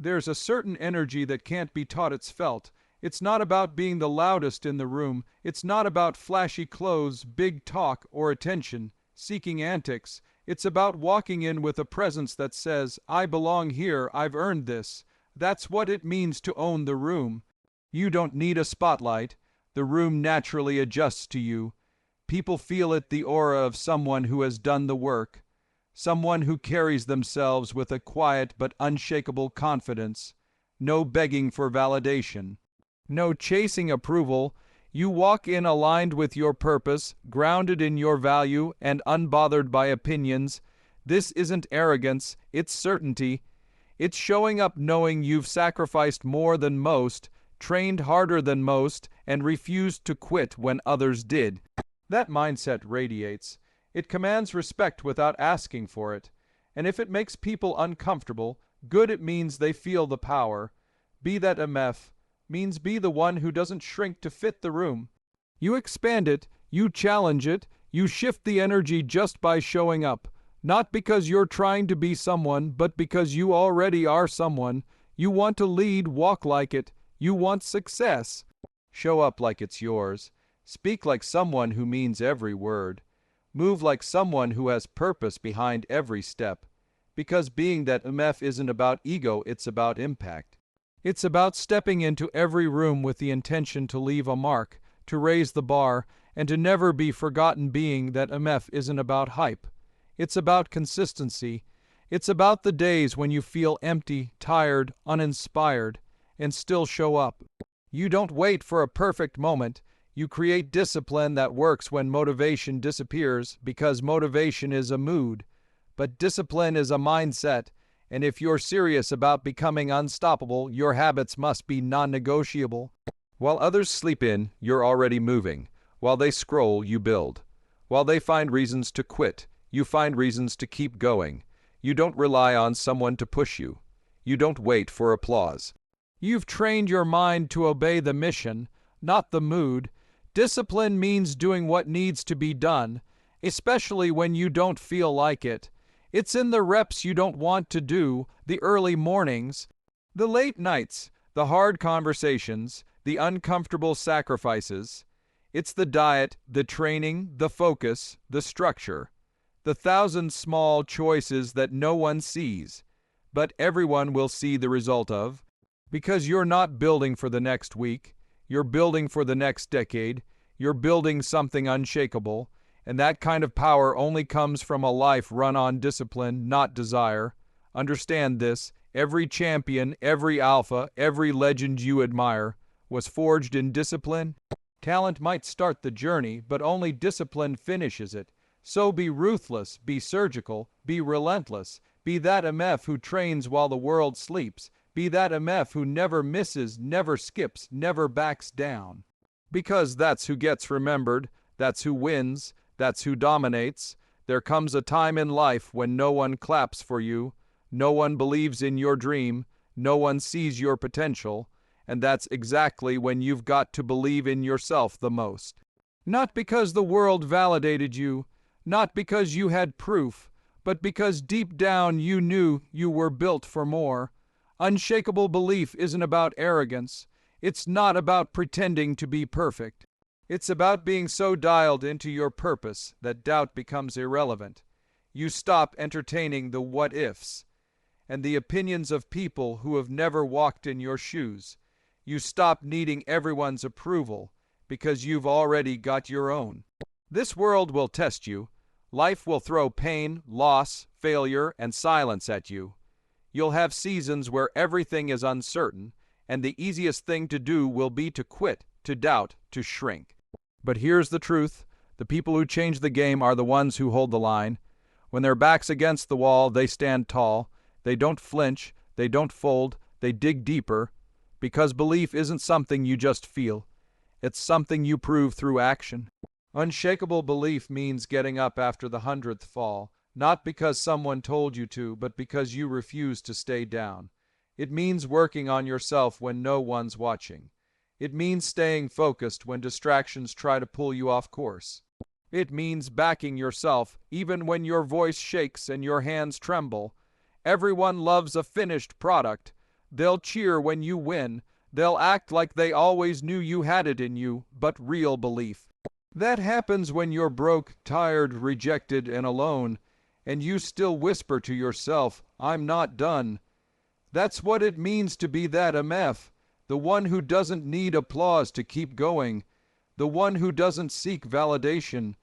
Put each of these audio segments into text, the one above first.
There's a certain energy that can't be taught, it's felt. It's not about being the loudest in the room. It's not about flashy clothes, big talk, or attention, seeking antics. It's about walking in with a presence that says, I belong here, I've earned this. That's what it means to own the room. You don't need a spotlight. The room naturally adjusts to you. People feel it, the aura of someone who has done the work. Someone who carries themselves with a quiet but unshakable confidence. No begging for validation. No chasing approval. You walk in aligned with your purpose, grounded in your value, and unbothered by opinions. This isn't arrogance, it's certainty. It's showing up knowing you've sacrificed more than most, trained harder than most, and refused to quit when others did. That mindset radiates. It commands respect without asking for it. And if it makes people uncomfortable, good, it means they feel the power. Be that MF means be the one who doesn't shrink to fit the room. You expand it, you challenge it, you shift the energy just by showing up. Not because you're trying to be someone, but because you already are someone. You want to lead, walk like it. You want success. Show up like it's yours. Speak like someone who means every word. Move like someone who has purpose behind every step. Because being that MF isn't about ego, it's about impact. It's about stepping into every room with the intention to leave a mark, to raise the bar, and to never be forgotten. Being that MF isn't about hype. It's about consistency. It's about the days when you feel empty, tired, uninspired, and still show up. You don't wait for a perfect moment. You create discipline that works when motivation disappears, because motivation is a mood. But discipline is a mindset, and if you're serious about becoming unstoppable, your habits must be non-negotiable. While others sleep in, you're already moving. While they scroll, you build. While they find reasons to quit, you find reasons to keep going. You don't rely on someone to push you. You don't wait for applause. You've trained your mind to obey the mission, not the mood. Discipline means doing what needs to be done, especially when you don't feel like it. It's in the reps you don't want to do, the early mornings, the late nights, the hard conversations, the uncomfortable sacrifices. It's the diet, the training, the focus, the structure, the 1,000 small choices that no one sees, but everyone will see the result of, because you're not building for the next week. You're building for the next decade. You're building something unshakable, and that kind of power only comes from a life run on discipline, not desire. Understand this. Every champion, every alpha, every legend you admire was forged in discipline. Talent might start the journey, but only discipline finishes it. So be ruthless, be surgical, be relentless. Be that MF who trains while the world sleeps. Be that MF who never misses, never skips, never backs down. Because that's who gets remembered, that's who wins, that's who dominates. There comes a time in life when no one claps for you, no one believes in your dream, no one sees your potential, and that's exactly when you've got to believe in yourself the most. Not because the world validated you, not because you had proof, but because deep down you knew you were built for more. Unshakable belief isn't about arrogance. It's not about pretending to be perfect. It's about being so dialed into your purpose that doubt becomes irrelevant. You stop entertaining the what-ifs and the opinions of people who have never walked in your shoes. You stop needing everyone's approval because you've already got your own. This world will test you. Life will throw pain, loss, failure, and silence at you. You'll have seasons where everything is uncertain, and the easiest thing to do will be to quit, to doubt, to shrink. But here's the truth. The people who change the game are the ones who hold the line. When their back's against the wall, they stand tall. They don't flinch. They don't fold. They dig deeper. Because belief isn't something you just feel. It's something you prove through action. Unshakable belief means getting up after the 100th fall. Not because someone told you to, but because you refuse to stay down. It means working on yourself when no one's watching. It means staying focused when distractions try to pull you off course. It means backing yourself even when your voice shakes and your hands tremble. Everyone loves a finished product. They'll cheer when you win. They'll act like they always knew you had it in you, but real belief. That happens when you're broke, tired, rejected, and alone, and you still whisper to yourself, "I'm not done." That's what it means to be that MF, the one who doesn't need applause to keep going, the one who doesn't seek validation,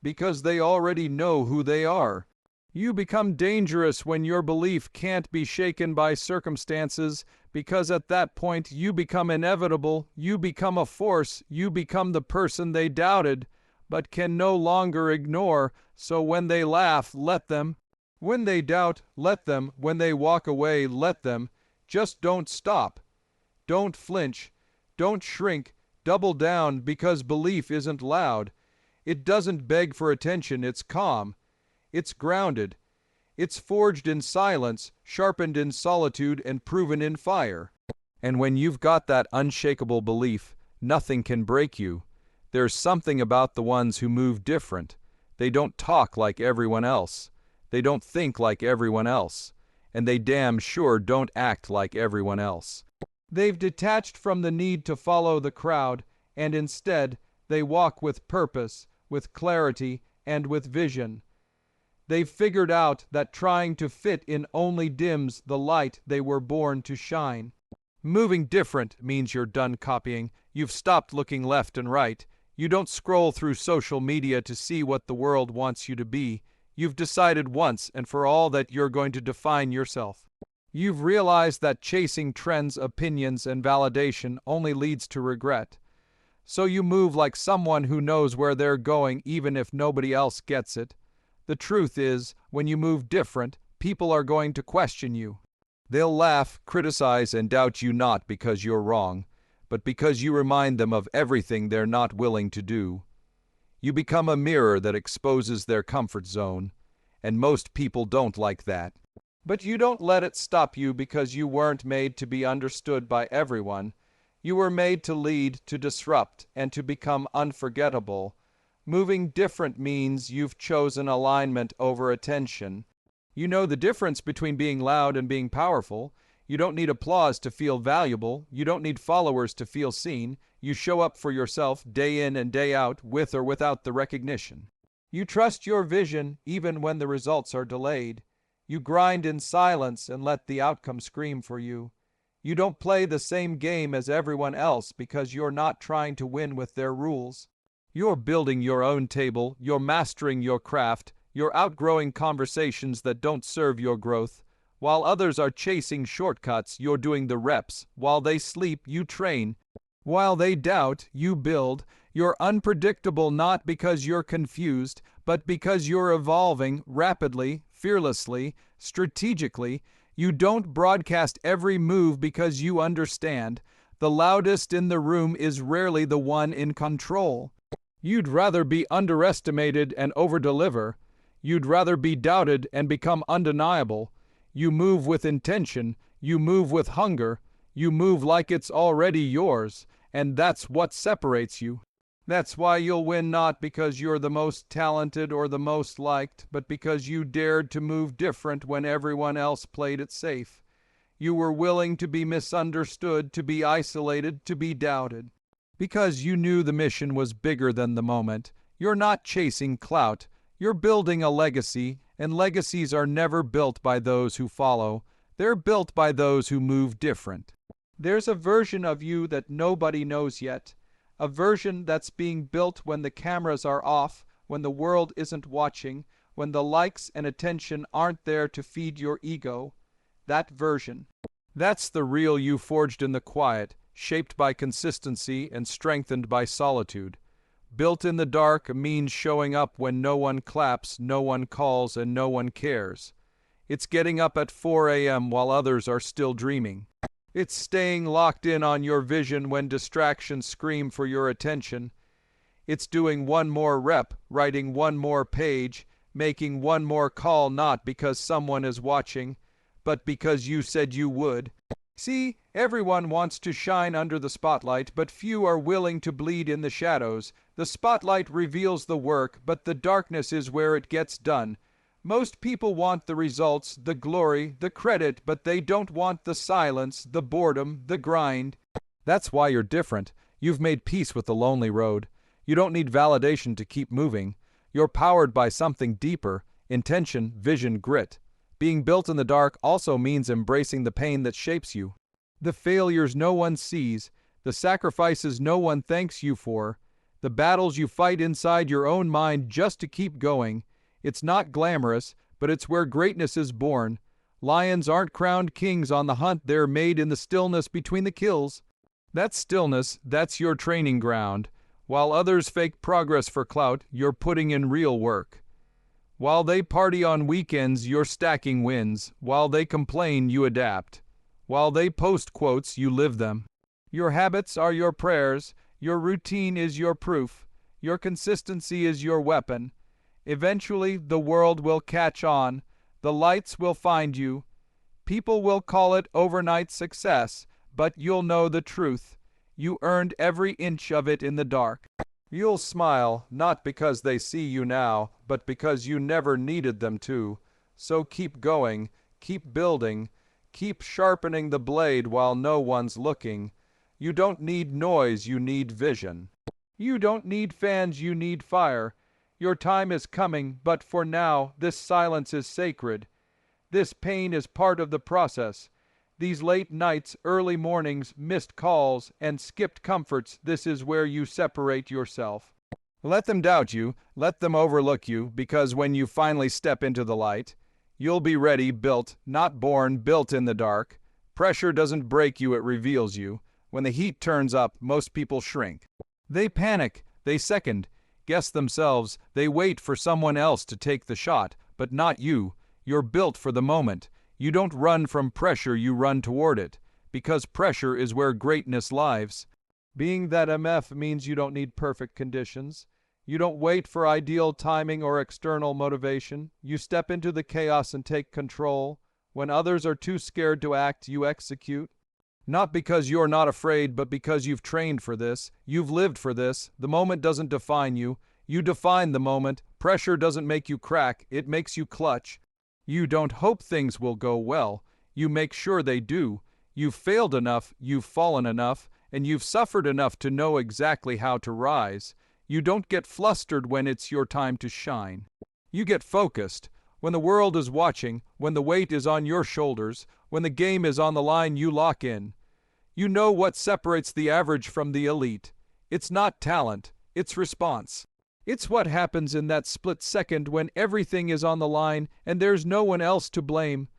because they already know who they are. You become dangerous when your belief can't be shaken by circumstances, because at that point you become inevitable, you become a force, you become the person they doubted, but can no longer ignore, so when they laugh, let them. When they doubt, let them. When they walk away, let them. Just don't stop. Don't flinch. Don't shrink. Double down, because belief isn't loud. It doesn't beg for attention, it's calm. It's grounded. It's forged in silence, sharpened in solitude, and proven in fire. And when you've got that unshakable belief, nothing can break you. There's something about the ones who move different. They don't talk like everyone else. They don't think like everyone else. And they damn sure don't act like everyone else. They've detached from the need to follow the crowd, and instead, they walk with purpose, with clarity, and with vision. They've figured out that trying to fit in only dims the light they were born to shine. Moving different means you're done copying. You've stopped looking left and right. You don't scroll through social media to see what the world wants you to be. You've decided once and for all that you're going to define yourself. You've realized that chasing trends, opinions, and validation only leads to regret. So you move like someone who knows where they're going even if nobody else gets it. The truth is, when you move different, people are going to question you. They'll laugh, criticize, and doubt you not because you're wrong, but because you remind them of everything they're not willing to do. You become a mirror that exposes their comfort zone, and most people don't like that. But you don't let it stop you because you weren't made to be understood by everyone. You were made to lead, to disrupt, and to become unforgettable. Moving different means you've chosen alignment over attention. You know the difference between being loud and being powerful. You don't need applause to feel valuable. You don't need followers to feel seen. You show up for yourself day in and day out, with or without the recognition. You trust your vision even when the results are delayed. You grind in silence and let the outcome scream for you. You don't play the same game as everyone else because you're not trying to win with their rules. You're building your own table, you're mastering your craft, you're outgrowing conversations that don't serve your growth. While others are chasing shortcuts, you're doing the reps. While they sleep, you train. While they doubt, you build. You're unpredictable not because you're confused, but because you're evolving rapidly, fearlessly, strategically. You don't broadcast every move because you understand. The loudest in the room is rarely the one in control. You'd rather be underestimated and overdeliver. You'd rather be doubted and become undeniable. You move with intention. You move with hunger. You move like it's already yours. And that's what separates you. That's why you'll win not because you're the most talented or the most liked, but because you dared to move different when everyone else played it safe. You were willing to be misunderstood, to be isolated, to be doubted. Because you knew the mission was bigger than the moment. You're not chasing clout. You're building a legacy, and legacies are never built by those who follow. They're built by those who move different. There's a version of you that nobody knows yet. A version that's being built when the cameras are off, when the world isn't watching, when the likes and attention aren't there to feed your ego. That version. That's the real you forged in the quiet, shaped by consistency and strengthened by solitude. Built in the dark means showing up when no one claps, no one calls, and no one cares. It's getting up at 4 a.m. while others are still dreaming. It's staying locked in on your vision when distractions scream for your attention. It's doing one more rep, writing one more page, making one more call not because someone is watching, but because you said you would. See, everyone wants to shine under the spotlight, but few are willing to bleed in the shadows. The spotlight reveals the work, but the darkness is where it gets done. Most people want the results, the glory, the credit, but they don't want the silence, the boredom, the grind. That's why you're different. You've made peace with the lonely road. You don't need validation to keep moving. You're powered by something deeper: intention, vision, grit. Being built in the dark also means embracing the pain that shapes you. The failures no one sees, the sacrifices no one thanks you for, the battles you fight inside your own mind just to keep going. It's not glamorous, but it's where greatness is born. Lions aren't crowned kings on the hunt, they're made in the stillness between the kills. That stillness, that's your training ground. While others fake progress for clout, you're putting in real work. While they party on weekends, you're stacking wins. While they complain, you adapt. While they post quotes, you live them. Your habits are your prayers. Your routine is your proof. Your consistency is your weapon. Eventually, the world will catch on. The lights will find you. People will call it overnight success, but you'll know the truth. You earned every inch of it in the dark. You'll smile, not because they see you now, but because you never needed them to. So keep going, keep building, keep sharpening the blade while no one's looking. You don't need noise, you need vision. You don't need fans, you need fire. Your time is coming, but for now, this silence is sacred. This pain is part of the process. These late nights, early mornings, missed calls, and skipped comforts, this is where you separate yourself. Let them doubt you, let them overlook you, because when you finally step into the light, you'll be ready, built, not born, built in the dark. Pressure doesn't break you, it reveals you. When the heat turns up, most people shrink. They panic, they second, guess themselves, they wait for someone else to take the shot, but not you. You're built for the moment. You don't run from pressure, you run toward it, because pressure is where greatness lives. Being that MF means you don't need perfect conditions. You don't wait for ideal timing or external motivation. You step into the chaos and take control. When others are too scared to act, you execute. Not because you're not afraid, but because you've trained for this. You've lived for this. The moment doesn't define you. You define the moment. Pressure doesn't make you crack, it makes you clutch. You don't hope things will go well. You make sure they do. You've failed enough, you've fallen enough, and you've suffered enough to know exactly how to rise. You don't get flustered when it's your time to shine. You get focused. When the world is watching, when the weight is on your shoulders, when the game is on the line, you lock in. You know what separates the average from the elite. It's not talent, it's response. It's what happens in that split second when everything is on the line and there's no one else to blame.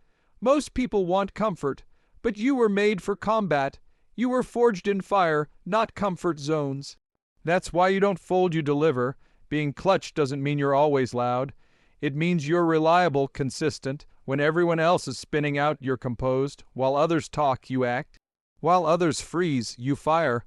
Most people want comfort, but you were made for combat. You were forged in fire, not comfort zones. That's why you don't fold, you deliver. Being clutch doesn't mean you're always loud. It means you're reliable, consistent. When everyone else is spinning out, you're composed. While others talk, you act. While others freeze, you fire.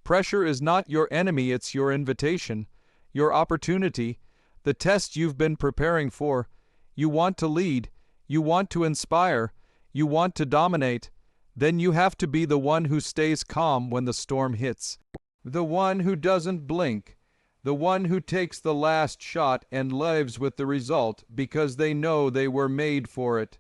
Pressure is not your enemy, it's your invitation. Your opportunity, the test you've been preparing for. You want to lead, you want to inspire, you want to dominate. Then you have to be the one who stays calm when the storm hits. The one who doesn't blink. The one who takes the last shot and lives with the result because they know they were made for it.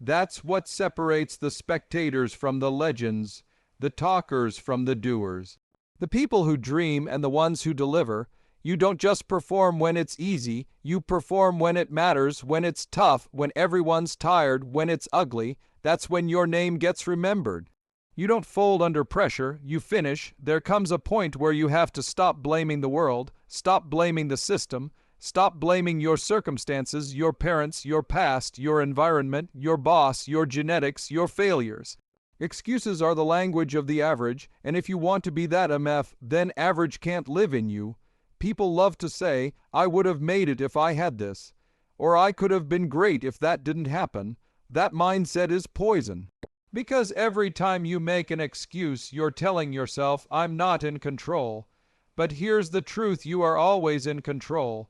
That's what separates the spectators from the legends, the talkers from the doers. The people who dream and the ones who deliver. You don't just perform when it's easy, you perform when it matters, when it's tough, when everyone's tired, when it's ugly. That's when your name gets remembered. You don't fold under pressure, you finish. There comes a point where you have to stop blaming the world, stop blaming the system, stop blaming your circumstances, your parents, your past, your environment, your boss, your genetics, your failures. Excuses are the language of the average, and if you want to be that MF, then average can't live in you. People love to say, I would have made it if I had this, or I could have been great if that didn't happen. That mindset is poison. Because every time you make an excuse, you're telling yourself, I'm not in control. But here's the truth, you are always in control.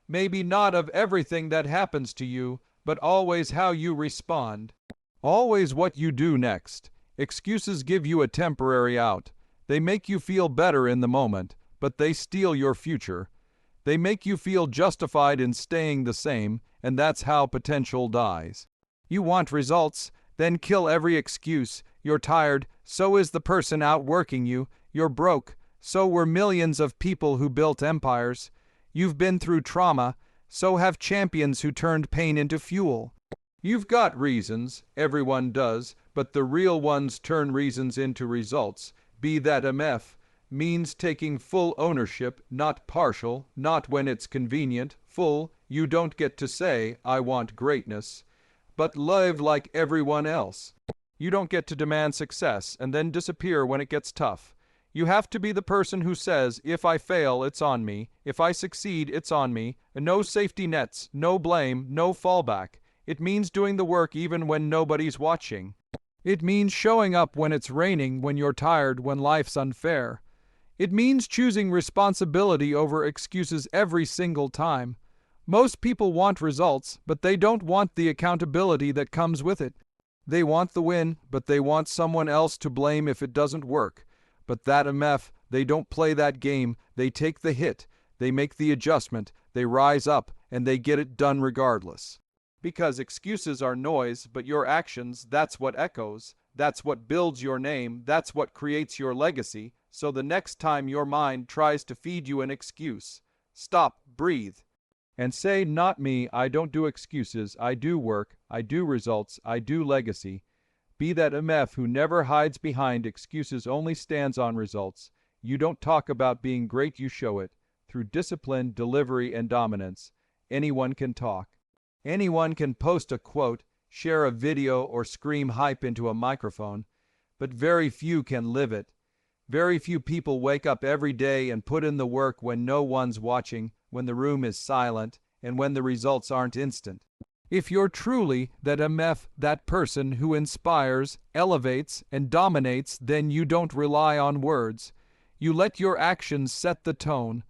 Maybe not of everything that happens to you, but always how you respond. Always what you do next. Excuses give you a temporary out. They make you feel better in the moment, but they steal your future. They make you feel justified in staying the same, and that's how potential dies. You want results? Then kill every excuse. You're tired, so is the person outworking you. You're broke, so were millions of people who built empires. You've been through trauma, so have champions who turned pain into fuel. You've got reasons, everyone does, but the real ones turn reasons into results. Be that MF means taking full ownership, not partial, not when it's convenient, full. You don't get to say, I want greatness, but live like everyone else. You don't get to demand success and then disappear when it gets tough. You have to be the person who says, if I fail, it's on me. If I succeed, it's on me. No safety nets, no blame, no fallback. It means doing the work even when nobody's watching. It means showing up when it's raining, when you're tired, when life's unfair. It means choosing responsibility over excuses every single time. Most people want results, but they don't want the accountability that comes with it. They want the win, but they want someone else to blame if it doesn't work. But that MF, they don't play that game. They take the hit, they make the adjustment, they rise up, and they get it done regardless. Because excuses are noise, but your actions, that's what echoes. That's what builds your name. That's what creates your legacy. So the next time your mind tries to feed you an excuse, stop, breathe, and say, not me, I don't do excuses, I do work, I do results, I do legacy. Be that MF who never hides behind excuses, only stands on results. You don't talk about being great, you show it. Through discipline, delivery, and dominance. Anyone can talk. Anyone can post a quote, share a video, or scream hype into a microphone, but very few can live it. Very few people wake up every day and put in the work when no one's watching, when the room is silent, and when the results aren't instant. If you're truly that MF, that person who inspires, elevates, and dominates, then you don't rely on words. You let your actions set the tone.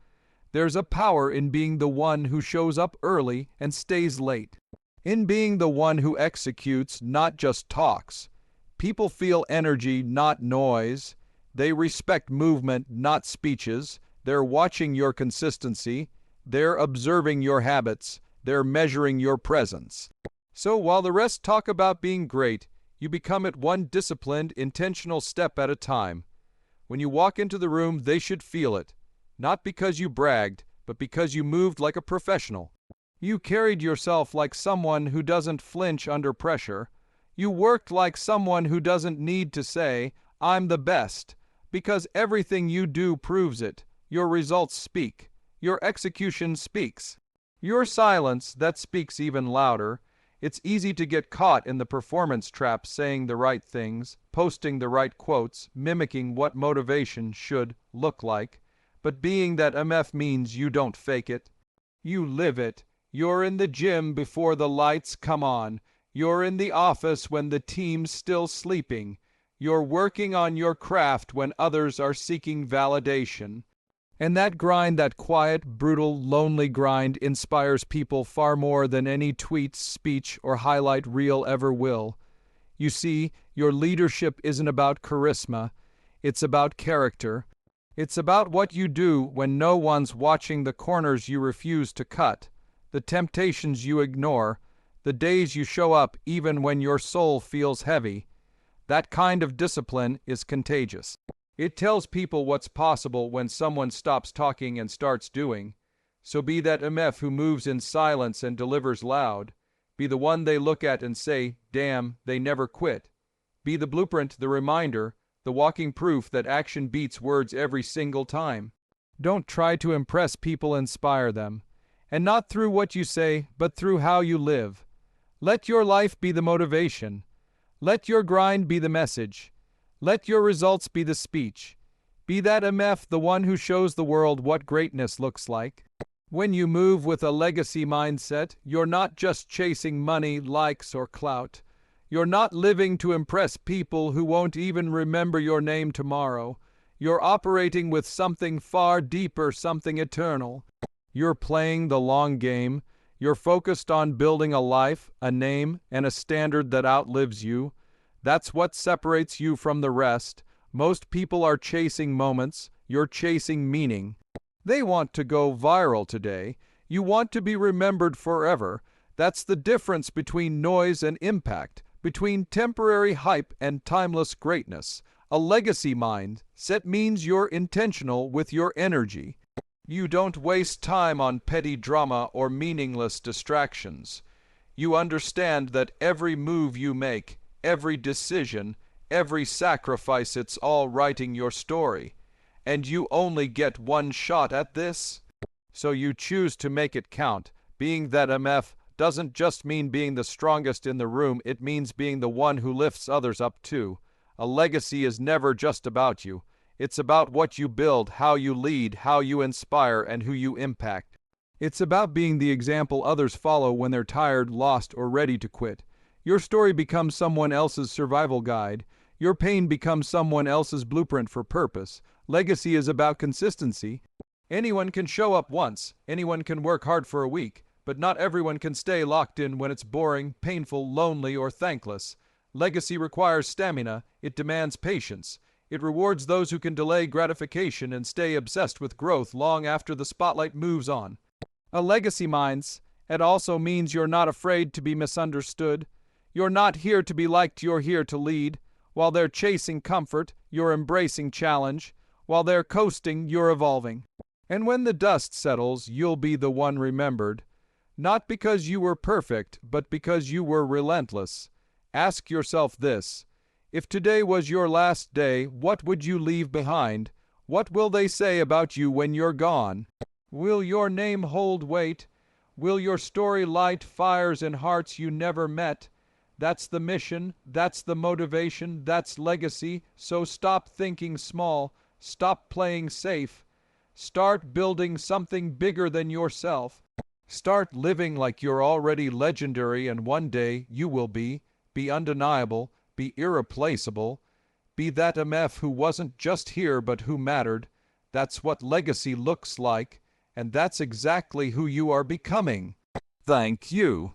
There's a power in being the one who shows up early and stays late. In being the one who executes, not just talks. People feel energy, not noise. They respect movement, not speeches. They're watching your consistency. They're observing your habits. They're measuring your presence. So while the rest talk about being great, you become it one disciplined, intentional step at a time. When you walk into the room, they should feel it. Not because you bragged, but because you moved like a professional. You carried yourself like someone who doesn't flinch under pressure. You worked like someone who doesn't need to say, I'm the best, because everything you do proves it. Your results speak. Your execution speaks. Your silence, that speaks even louder. It's easy to get caught in the performance trap, saying the right things, posting the right quotes, mimicking what motivation should look like. But being that MF means you don't fake it. You live it. You're in the gym before the lights come on. You're in the office when the team's still sleeping. You're working on your craft when others are seeking validation. And that grind, that quiet, brutal, lonely grind, inspires people far more than any tweet, speech, or highlight reel ever will. You see, your leadership isn't about charisma. It's about character. It's about what you do when no one's watching, the corners you refuse to cut, the temptations you ignore, the days you show up even when your soul feels heavy. That kind of discipline is contagious. It tells people what's possible when someone stops talking and starts doing. So be that MF who moves in silence and delivers loud. Be the one they look at and say, damn, they never quit. Be the blueprint, the reminder, the walking proof that action beats words every single time. Don't try to impress people, inspire them. And not through what you say, but through how you live. Let your life be the motivation. Let your grind be the message. Let your results be the speech. Be that MF, the one who shows the world what greatness looks like. When you move with a legacy mindset, you're not just chasing money, likes, or clout. You're not living to impress people who won't even remember your name tomorrow. You're operating with something far deeper, something eternal. You're playing the long game. You're focused on building a life, a name, and a standard that outlives you. That's what separates you from the rest. Most people are chasing moments. You're chasing meaning. They want to go viral today. You want to be remembered forever. That's the difference between noise and impact, between temporary hype and timeless greatness. A legacy mindset means you're intentional with your energy. You don't waste time on petty drama or meaningless distractions. You understand that every move you make, every decision, every sacrifice, it's all writing your story. And you only get one shot at this. So you choose to make it count. Being that MF doesn't just mean being the strongest in the room, it means being the one who lifts others up too. A legacy is never just about you. It's about what you build, how you lead, how you inspire, and who you impact. It's about being the example others follow when they're tired, lost, or ready to quit. Your story becomes someone else's survival guide. Your pain becomes someone else's blueprint for purpose. Legacy is about consistency. Anyone can show up once. Anyone can work hard for a week. But not everyone can stay locked in when it's boring, painful, lonely, or thankless. Legacy requires stamina. It demands patience. It rewards those who can delay gratification and stay obsessed with growth long after the spotlight moves on. A legacy mindset also means you're not afraid to be misunderstood. You're not here to be liked, you're here to lead. While they're chasing comfort, you're embracing challenge. While they're coasting, you're evolving. And when the dust settles, you'll be the one remembered. Not because you were perfect, but because you were relentless. Ask yourself this: if today was your last day, what would you leave behind? What will they say about you when you're gone? Will your name hold weight? Will your story light fires in hearts you never met? That's the mission, that's the motivation, that's legacy. So stop thinking small, stop playing safe. Start building something bigger than yourself. Start living like you're already legendary, and one day you will be undeniable, be irreplaceable, be that MF who wasn't just here but who mattered. That's what legacy looks like, and that's exactly who you are becoming. Thank you.